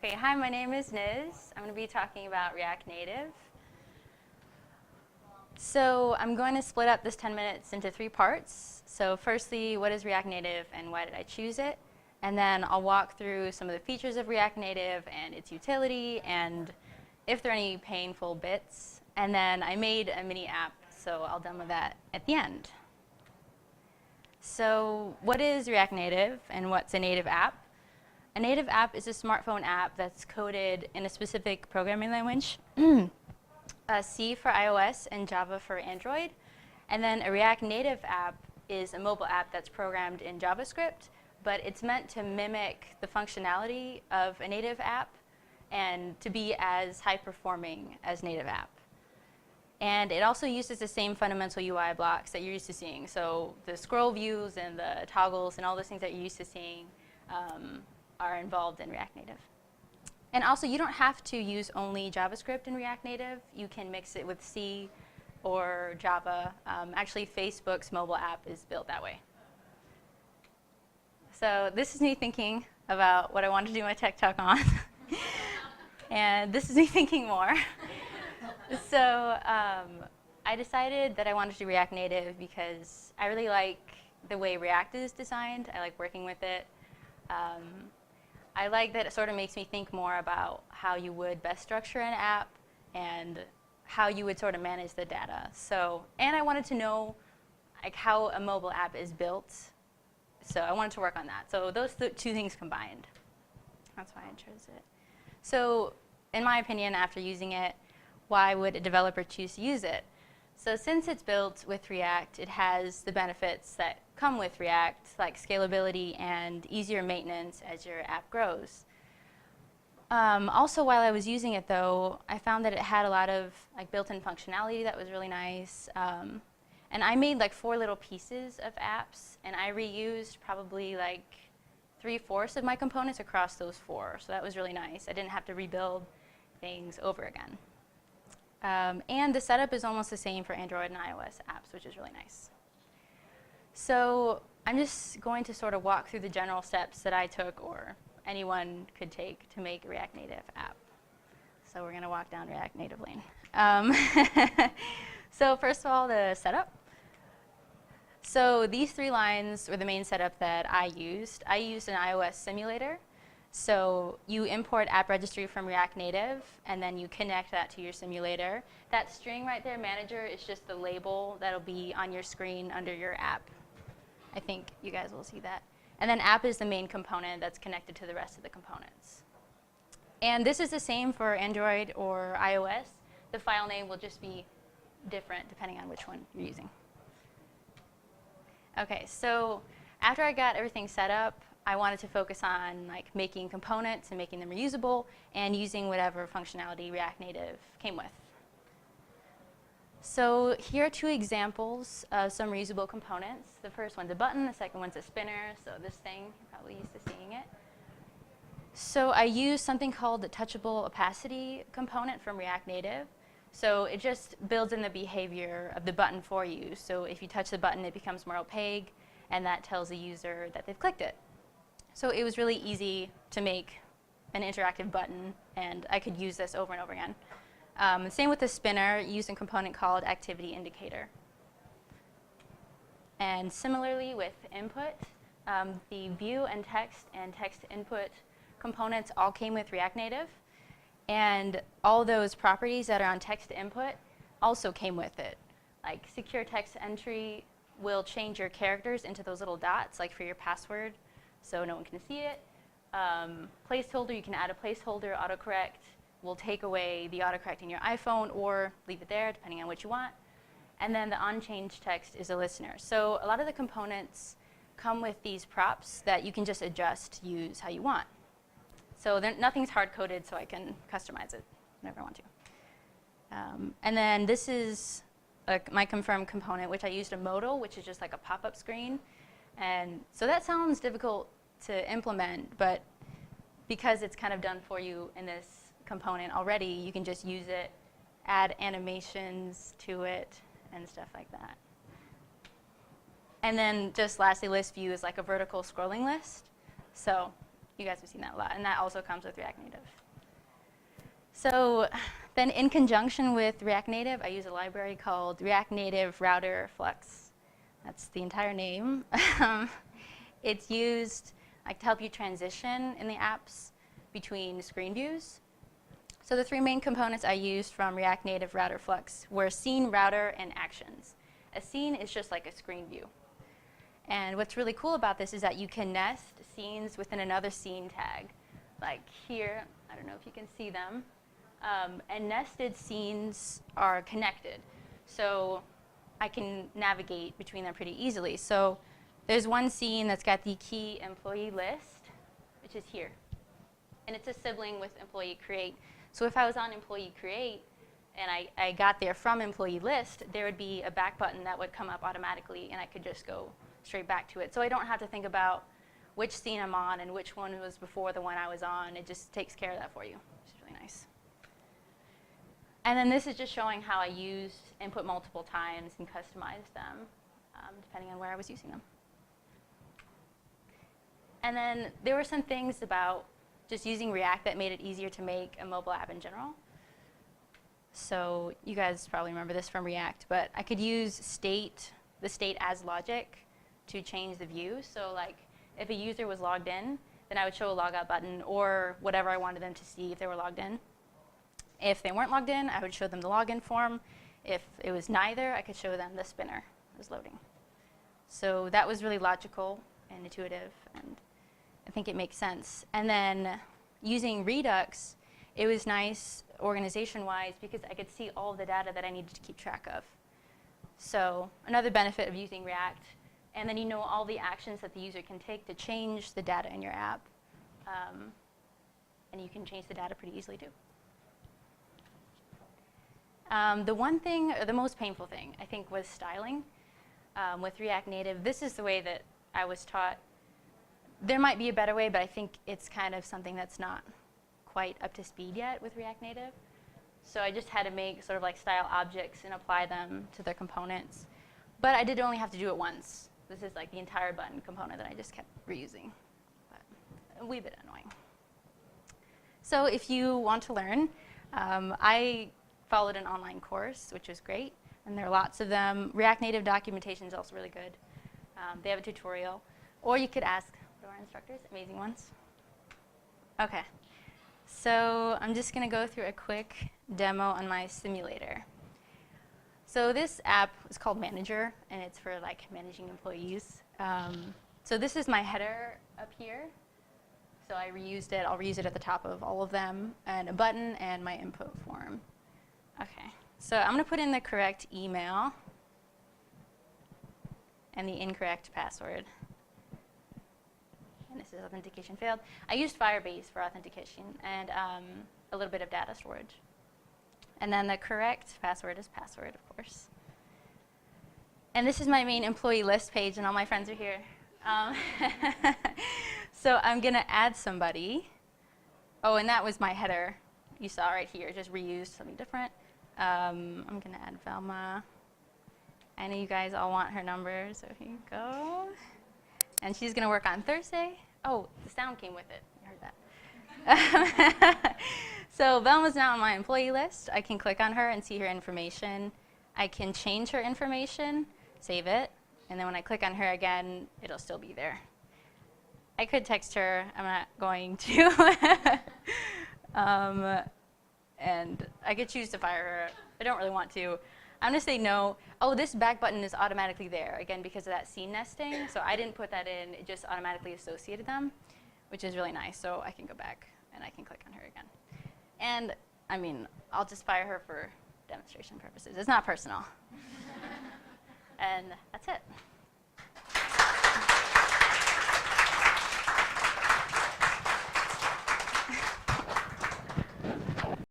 Okay, hi, my name is Niz. I'm going to be talking about React Native. So I'm going to split up this 10 minutes into 3 parts. So firstly, what is React Native and why did I choose it? And then I'll walk through some of the features of React Native and its utility and if there are any painful bits. And then I made a mini app, so I'll demo that at the end. So what is React Native and what's a native app? A native app is a smartphone app that's coded in a specific programming language, C for iOS and Java for Android. And then a React Native app is a mobile app that's programmed in JavaScript, but it's meant to mimic the functionality of a native app and to be as high-performing as native app. And it also uses the same fundamental UI blocks that you're used to seeing. So the scroll views and the toggles and all those things that you're used to seeing are involved in React Native. And also, you don't have to use only JavaScript in React Native. You can mix it with C or Java. Actually, Facebook's mobile app is built that way. So this is me thinking about what I wanted to do my tech talk on. And this is me thinking more. So I decided that I wanted to do React Native because I really like the way React is designed. I like working with it. I like that it sort of makes me think more about how you would best structure an app and how you would sort of manage the data. So, and I wanted to know like how a mobile app is built. So I wanted to work on that. So those two things combined. That's why I chose it. So in my opinion, after using it, why would a developer choose to use it? So since it's built with React, it has the benefits that come with React, like scalability and easier maintenance as your app grows. Also, while I was using it, though, I found that it had a lot of like built-in functionality that was really nice. And I made like 4 little pieces of apps, and I reused probably like 3/4 of my components across those 4. So that was really nice. I didn't have to rebuild things over again. And the setup is almost the same for Android and iOS apps, which is really nice. So I'm just going to sort of walk through the general steps that I took or anyone could take to make a React Native app. So we're going to walk down React Native lane. So first of all, the setup. So these 3 lines were the main setup that I used. I used an iOS simulator. So you import app registry from React Native, and then you connect that to your simulator. That string right there, manager, is just the label that'll be on your screen under your app. I think you guys will see that. And then app is the main component that's connected to the rest of the components. And this is the same for Android or iOS. The file name will just be different depending on which one you're using. Okay, so after I got everything set up, I wanted to focus on like making components and making them reusable and using whatever functionality React Native came with. So here are 2 examples of some reusable components. The first one's a button, the second one's a spinner. So this thing, you're probably used to seeing it. So I used something called the touchable opacity component from React Native. So it just builds in the behavior of the button for you. So if you touch the button, it becomes more opaque, and that tells the user that they've clicked it. So it was really easy to make an interactive button, and I could use this over and over again. Same with the spinner, used a component called activity indicator. And similarly with input, the view and text input components all came with React Native. And all those properties that are on text input also came with it. Like secure text entry will change your characters into those little dots, like for your password, so no one can see it. Placeholder, you can add a placeholder. Autocorrect will take away the autocorrect in your iPhone or leave it there, depending on what you want. And then the unchanged text is a listener. So a lot of the components come with these props that you can just adjust to use how you want. So nothing's hard-coded, so I can customize it whenever I want to. And then this is my confirmed component, which I used a modal, which is just like a pop-up screen. And so that sounds difficult to implement, but because it's kind of done for you in this component already, you can just use it, add animations to it, and stuff like that. And then just lastly, list view is like a vertical scrolling list. So You guys have seen that a lot, and that also comes with React Native. So then in conjunction with React Native, I use a library called React Native Router Flux. That's the entire name. It's used to help you transition in the apps between screen views. So the three main components I used from React Native Router Flux were scene, router, and actions. A scene is just like a screen view. And what's really cool about this is that you can nest scenes within another scene tag. Like here, I don't know if you can see them. And nested scenes are connected. So I can navigate between them pretty easily. So there's one scene that's got the key employee list, which is here. And it's a sibling with employee create. So if I was on employee create and I got there from employee list, there would be a back button that would come up automatically, and I could just go straight back to it. So I don't have to think about which scene I'm on and which one was before the one I was on. It just takes care of that for you, which is really nice. And then this is just showing how I used input multiple times and customized them, depending on where I was using them. And then there were some things about just using React that made it easier to make a mobile app in general. So you guys probably remember this from React, but I could use the state as logic to change the view. So like if a user was logged in, then I would show a logout button or whatever I wanted them to see if they were logged in. If they weren't logged in, I would show them the login form. If it was neither, I could show them the spinner was loading. So that was really logical and intuitive, and I think it makes sense. And then using Redux, it was nice organization-wise because I could see all of the data that I needed to keep track of. So another benefit of using React, and then you know all the actions that the user can take to change the data in your app. And you can change the data pretty easily too. The one thing, or the most painful thing, I think was styling. With React Native, this is the way that I was taught. There might be a better way, but I think it's kind of something that's not quite up to speed yet with React Native. So I just had to make sort of like style objects and apply them to their components. But I did only have to do it once. This is like the entire button component that I just kept reusing. But a wee bit annoying. So if you want to learn, I followed an online course, which was great. And there are lots of them. React Native documentation is also really good. They have a tutorial. Or you could ask our instructors, amazing ones. OK. So I'm just going to go through a quick demo on my simulator. So this app is called Manager, and it's for like managing employees. So this is my header up here. So I reused it. I'll reuse it at the top of all of them, and a button and my input form. OK. So I'm going to put in the correct email and the incorrect password. And this is authentication failed. I used Firebase for authentication and a little bit of data storage. And then the correct password is password, of course. And this is my main employee list page, and all my friends are here. So I'm going to add somebody. Oh, and that was my header you saw right here, just reused something different. I'm going to add Velma. I know you guys all want her number, so here you go. And she's going to work on Thursday. Oh, the sound came with it. You heard that. So Velma's now on my employee list. I can click on her and see her information. I can change her information, save it, and then when I click on her again, it'll still be there. I could text her. I'm not going to. And I could choose to fire her. I don't really want to. I'm going to say no. Oh, this back button is automatically there, again, because of that scene nesting. So I didn't put that in. It just automatically associated them, which is really nice. So I can go back, and I can click on her again. And, I mean, I'll just fire her for demonstration purposes. It's not personal. And that's it.